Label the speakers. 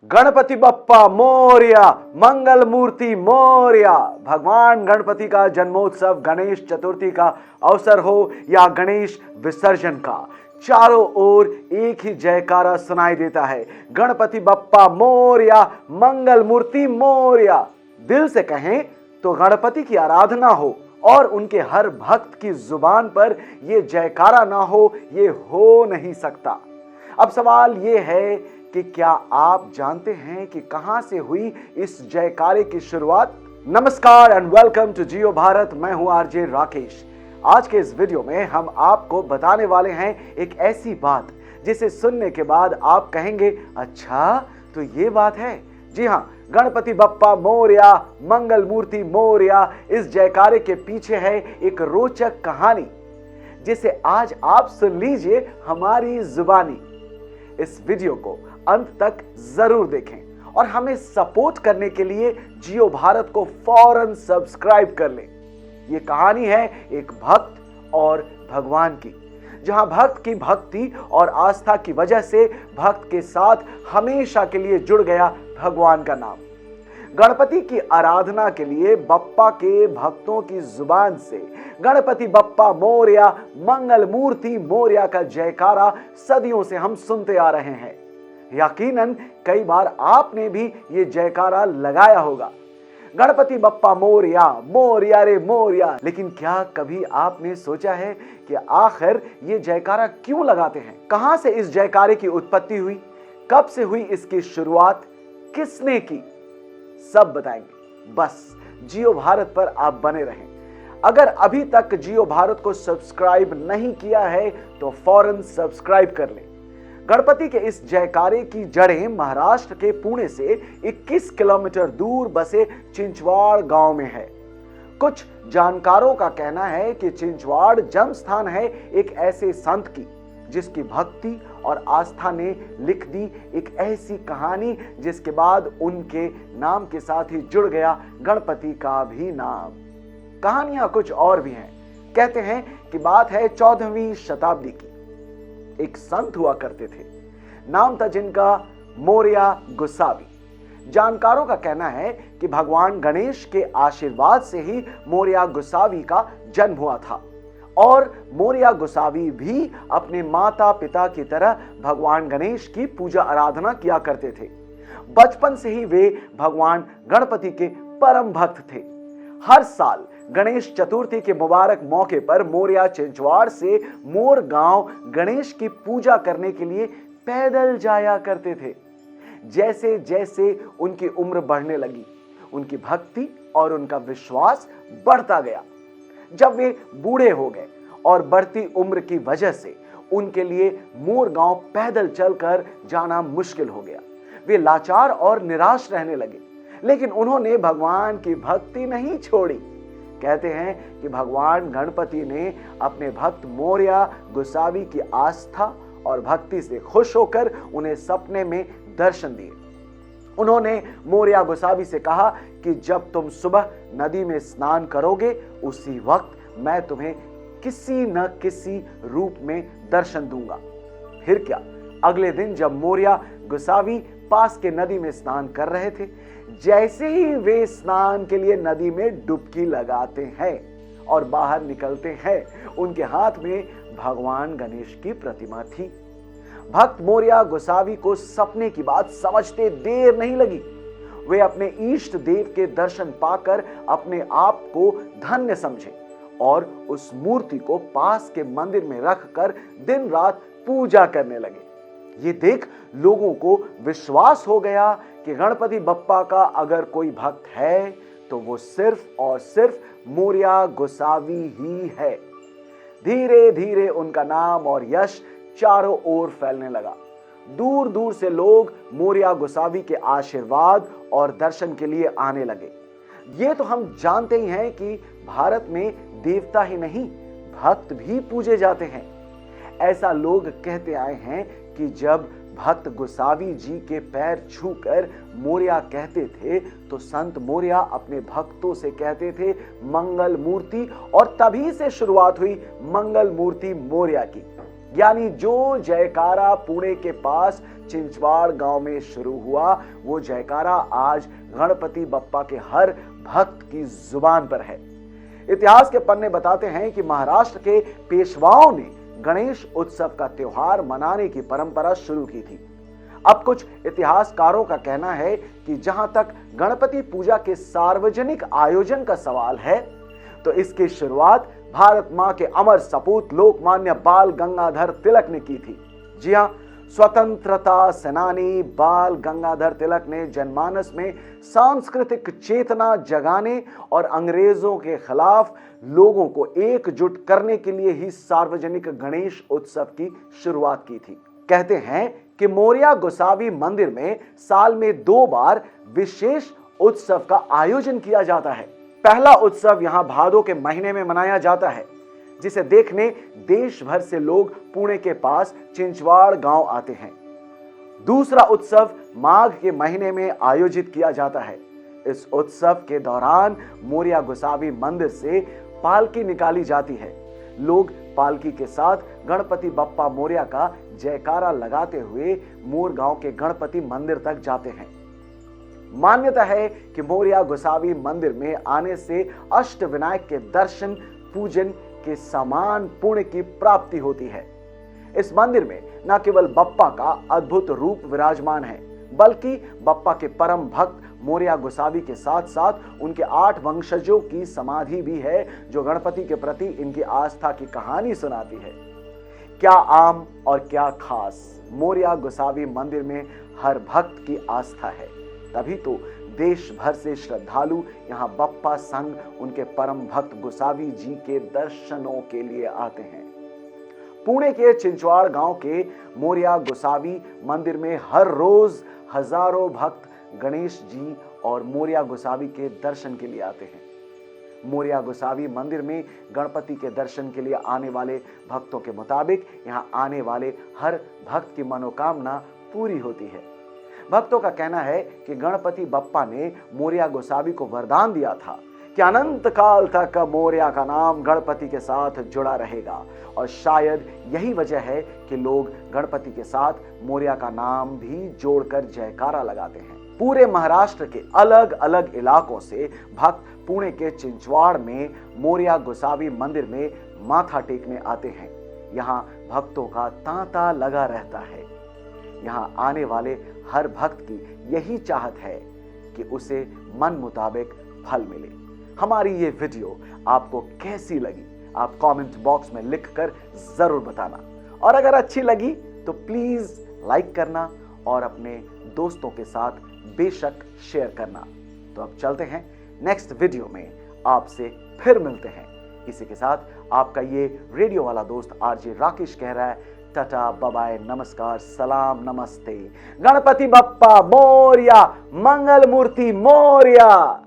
Speaker 1: गणपति बप्पा मोरया, मंगल मूर्ति मोरया। भगवान गणपति का जन्मोत्सव, गणेश चतुर्थी का अवसर हो या गणेश विसर्जन का, चारों ओर एक ही जयकारा सुनाई देता है। गणपति बप्पा मोरया, मंगल मूर्ति मोरया। दिल से कहें तो गणपति की आराधना हो और उनके हर भक्त की जुबान पर यह जयकारा ना हो, ये हो नहीं सकता। अब सवाल ये है कि क्या आप जानते हैं कि कहां से हुई इस जयकारे की शुरुआत? नमस्कार एंड वेलकम टू जियो भारत। मैं हूं आरजे राकेश। आज के इस वीडियो में हम आपको बताने वाले हैं एक ऐसी बात जिसे सुनने के बाद आप कहेंगे, अच्छा तो ये बात है। जी हां, गणपति बप्पा मोरया, मंगल मूर्ति मोरया, इस जयकारे के पीछे है एक रोचक कहानी जिसे आज आप सुन लीजिए हमारी जुबानी। इस वीडियो को अंत तक जरूर देखें और हमें सपोर्ट करने के लिए जियो भारत को फौरन सब्सक्राइब कर लें। यह कहानी है एक भक्त और भगवान की, जहां भक्त की भक्ति और आस्था की वजह से भक्त के साथ हमेशा के लिए जुड़ गया भगवान का नाम। गणपति की आराधना के लिए बप्पा के भक्तों की जुबान से गणपति बप्पा मोरया, मंगल मूर्ति मोरया का जयकारा सदियों से हम सुनते आ रहे हैं। यकीनन कई बार आपने भी ये जयकारा लगाया होगा, गणपति बप्पा मोरया, मोरया रे मोरया। लेकिन क्या कभी आपने सोचा है कि आखिर ये जयकारा क्यों लगाते हैं? कहां से इस जयकारे की उत्पत्ति हुई? कब से हुई इसकी शुरुआत? किसने की? सब बताएंगे। बस जियो भारत पर आप बने रहें। अगर अभी तक जियो भारत को सब्सक्राइब नहीं किया है तो फौरन सब्सक्राइब कर लें। गणपति के इस जयकारे की जड़ें महाराष्ट्र के पुणे से 21 किलोमीटर दूर बसे चिंचवाड़ गांव में है। कुछ जानकारों का कहना है कि चिंचवाड़ जन्म स्थान है एक ऐसे संत की जिसकी भक्ति और आस्था ने लिख दी एक ऐसी कहानी जिसके बाद उनके नाम के साथ ही जुड़ गया गणपति का भी नाम। कहानियां कुछ और भी हैं। कहते हैं कि बात है 14वीं शताब्दी की। एक संत हुआ करते थे, नाम था जिनका मोरया गोसावी। जानकारों का कहना है कि भगवान गणेश के आशीर्वाद से ही मोरया गोसावी का जन्म हुआ था और मोरया गोसावी भी अपने माता पिता की तरह भगवान गणेश की पूजा आराधना किया करते थे। बचपन से ही वे भगवान गणपति के परम भक्त थे। हर साल गणेश चतुर्थी के मुबारक मौके पर मोरया चिंचवाड़ से मोर गांव गणेश की पूजा करने के लिए पैदल जाया करते थे। जैसे जैसे उनकी उम्र बढ़ने लगी, उनकी भक्ति और उनका विश्वास बढ़ता गया। जब वे बूढ़े हो गए और बढ़ती उम्र की वजह से उनके लिए मोर गांव पैदल चलकर जाना मुश्किल हो गया। वे लाचार और निराश रहने लगे, लेकिन उन्होंने भगवान की भक्ति नहीं छोड़ी। कहते हैं कि भगवान गणपति ने अपने भक्त मोरया गोसावी की आस्था और भक्ति से खुश होकर उन्हें सपने में दर्शन दिए। उन्होंने मोरया गोसावी से कहा कि जब तुम सुबह नदी में स्नान करोगे उसी वक्त मैं तुम्हें किसी न किसी रूप में दर्शन दूंगा। फिर क्या, अगले दिन जब मोरया गोसावी पास के नदी में स्नान कर रहे थे, जैसे ही वे स्नान के लिए नदी में डुबकी लगाते हैं और बाहर निकलते हैं, उनके हाथ में भगवान गणेश की प्रतिमा थी। भक्त मोरया गोसावी को सपने की बात समझते देर नहीं लगी। वे अपने इष्ट देव के दर्शन पाकर अपने आप को धन्य समझे और उस मूर्ति को पास के मंदिर में रखकर दिन रात पूजा करने लगे। ये देख लोगों को विश्वास हो गया कि गणपति बप्पा का अगर कोई भक्त है तो वो सिर्फ और सिर्फ मोरया गोसावी ही है। धीरे धीरे उनका नाम और यश चारों ओर फैलने लगा। दूर दूर से लोग मोरया गोसावी के आशीर्वाद और दर्शन के लिए आने लगे। ये तो हम जानते ही हैं कि भारत में देवता ही नहीं, भक्त भी पूजे जाते हैं। ऐसा लोग कहते आए हैं कि जब भक्त गोसावी जी के पैर छूकर मोरया कहते थे तो संत मोरया अपने भक्तों से कहते थे मंगल मूर्ति, और तभी से शुरुआत हुई मंगल मूर्ति मोरया की। यानी जो जयकारा पुणे के पास चिंचवाड़ गांव में शुरू हुआ वो जयकारा आज गणपति बप्पा के हर भक्त की जुबान पर है। इतिहास के पन्ने बताते हैं कि महाराष्ट्र के पेशवाओं ने गणेश उत्सव का त्योहार मनाने की परंपरा शुरू की थी। अब कुछ इतिहासकारों का कहना है कि जहां तक गणपति पूजा के सार्वजनिक आयोजन का सवाल है, तो इसकी शुरुआत भारत मां के अमर सपूत लोकमान्य बाल गंगाधर तिलक ने की थी। जी हां, स्वतंत्रता सेनानी बाल गंगाधर तिलक ने जनमानस में सांस्कृतिक चेतना जगाने और अंग्रेजों के खिलाफ लोगों को एकजुट करने के लिए ही सार्वजनिक गणेश उत्सव की शुरुआत की थी। कहते हैं कि मोरया गोसावी मंदिर में साल में 2 बार विशेष उत्सव का आयोजन किया जाता है। पहला उत्सव यहां भादों के महीने में मनाया जाता है, जिसे देखने देश भर से लोग पुणे के पास चिंचवाड़ गांव आते हैं। दूसरा उत्सव माघ के महीने में आयोजित किया जाता है। इस उत्सव के दौरान मोरया गोसावी मंदिर से पालकी निकाली जाती है। लोग पालकी के साथ गणपति बप्पा मोरया का जयकारा लगाते हुए मोर गांव के गणपति मंदिर तक जाते हैं। मान्यता है कि मोरया गोसावी मंदिर में आने से अष्टविनायक के दर्शन पूजन के समान पुण्य की प्राप्ति होती है। इस मंदिर में न केवल बप्पा का अद्भुत रूप विराजमान है, बल्कि बप्पा के परम भक्त मोरया गोसावी के साथ साथ उनके 8 वंशजों की समाधि भी है, जो गणपति के प्रति इनकी आस्था की कहानी सुनाती है। क्या आम और क्या खास, मोरया गोसावी मंदिर में हर भक्त की आस्था है, तभी तो देश भर से श्रद्धालु यहां बप्पा संग उनके परम भक्त गोसावी जी के दर्शनों के लिए आते हैं। पुणे के चिंचवाड़ गांव के मोरया गोसावी मंदिर में हर रोज हजारों भक्त गणेश जी और मोरया गोसावी के दर्शन के लिए आते हैं। मोरया गोसावी मंदिर में गणपति के दर्शन के लिए आने वाले भक्तों के मुताबिक यहां आने वाले हर भक्त की मनोकामना पूरी होती है। भक्तों का कहना है कि गणपति बप्पा ने मोरया गोसावी को वरदान दिया था कि अनंत काल तक मोरया का नाम गणपति के साथ जुड़ा रहेगा, और शायद यही वजह है कि लोग गणपति के साथ मोरया का नाम भी जोड़कर जयकारा लगाते हैं। पूरे महाराष्ट्र के अलग अलग इलाकों से भक्त पुणे के चिंचवाड़ में मोरया गोसावी मंदिर में माथा टेकने आते हैं। यहाँ भक्तों का तांता लगा रहता है। यहाँ आने वाले हर भक्त की यही चाहत है कि उसे मन मुताबिक फल मिले। हमारी ये वीडियो आपको कैसी लगी, आप कमेंट बॉक्स में लिखकर जरूर बताना, और अगर अच्छी लगी तो प्लीज लाइक करना और अपने दोस्तों के साथ बेशक शेयर करना। तो अब चलते हैं नेक्स्ट वीडियो में, आपसे फिर मिलते हैं। इसी के साथ आपका ये रेडियो वाला दोस्त आरजे राकेश कह रहा है टाटा बाय, नमस्कार, सलाम, नमस्ते। गणपति बप्पा मोरया, मंगल मूर्ति मोरया।